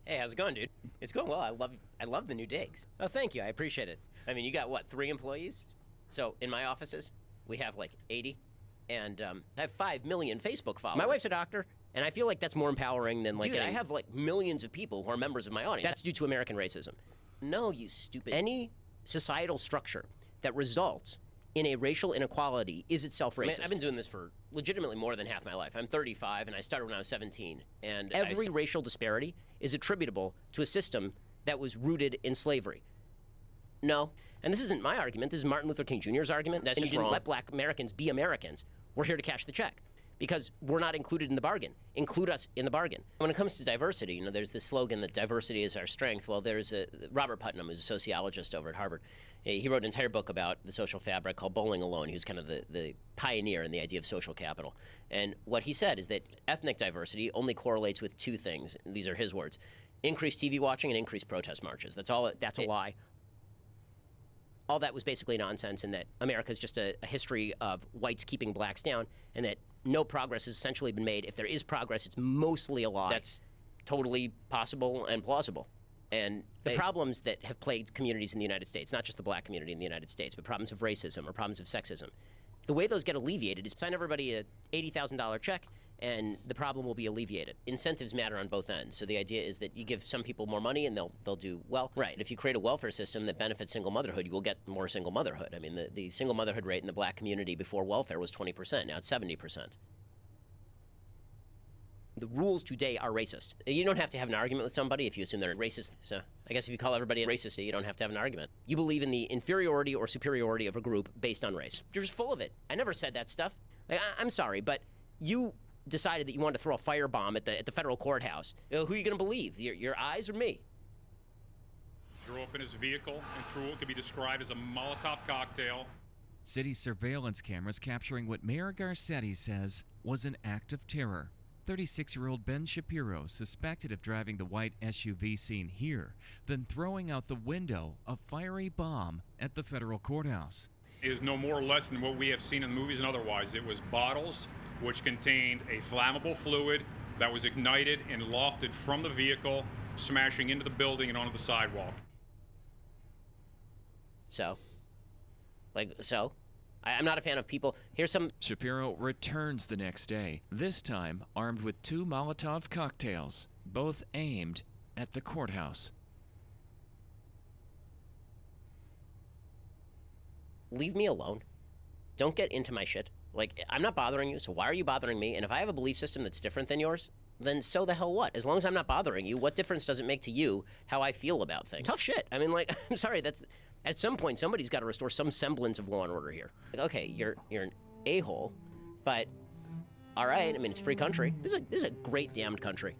Hey, how's it going, dude? It's going well. I love the new digs. Oh, thank you. I appreciate it. I mean, you got what, 3 employees? So in my offices, we have like 80, and I have 5 million Facebook followers. My wife's a doctor, and I feel like that's more empowering than like. Dude, I have like millions of people who are members of my audience. That's due to American racism. No, you stupid. Any societal structure that results in a racial inequality is itself racist. I mean, I've been doing this for legitimately more than half my life. I'm 35, and I started when I was 17. And every racial disparity is attributable to a system that was rooted in slavery. No. And this isn't my argument. This is Martin Luther King Jr.'s argument. That's just wrong. Let black Americans be Americans. We're here to cash the check because we're not included in the bargain. Include us in the bargain. When it comes to diversity, you know, there's this slogan that diversity is our strength. Well, there's Robert Putnam, who's a sociologist over at Harvard. He wrote an entire book about the social fabric called Bowling Alone. He was kind of the pioneer in the idea of social capital. And what he said is that ethnic diversity only correlates with 2 things. These are his words: increased TV watching and increased protest marches. That's all. That's a lie. All that was basically nonsense, and that America's just a history of whites keeping blacks down, and that no progress has essentially been made. If there is progress, it's mostly a lie. That's totally possible and plausible. And the problems that have plagued communities in the United States, not just the black community in the United States, but problems of racism or problems of sexism, the way those get alleviated is sign everybody a $80,000 check, and the problem will be alleviated. Incentives matter on both ends. So the idea is that you give some people more money and they'll do well. Right. If you create a welfare system that benefits single motherhood, you will get more single motherhood. I mean, the single motherhood rate in the black community before welfare was 20%. Now it's 70%. The rules today are racist. You don't have to have an argument with somebody if you assume they're racist. So I guess if you call everybody a racist, you don't have to have an argument. You believe in the inferiority or superiority of a group based on race. You're just full of it. I never said that stuff. Like, I'm sorry, but you decided that you wanted to throw a firebomb at the federal courthouse. Who are you going to believe? Your eyes or me? Drove up in his vehicle and threw what could be described as a Molotov cocktail. City surveillance cameras capturing what Mayor Garcetti says was an act of terror. 36-year-old Ben Shapiro suspected of driving the white SUV seen here, then throwing out the window a fiery bomb at the federal courthouse. It is no more or less than what we have seen in the movies and otherwise. It was bottles which contained a flammable fluid that was ignited and lofted from the vehicle, smashing into the building and onto the sidewalk. I'm not a fan of people. Here's some. Shapiro returns the next day, this time armed with 2 Molotov cocktails, both aimed at the courthouse. Leave me alone. Don't get into my shit. Like, I'm not bothering you, so why are you bothering me? And if I have a belief system that's different than yours, then so the hell what? As long as I'm not bothering you, what difference does it make to you how I feel about things? Tough shit. I mean, like, I'm sorry, that's... At some point, somebody's got to restore some semblance of law and order here. Like, okay, you're an a-hole, but all right, I mean, it's a free country. This is a great damned country.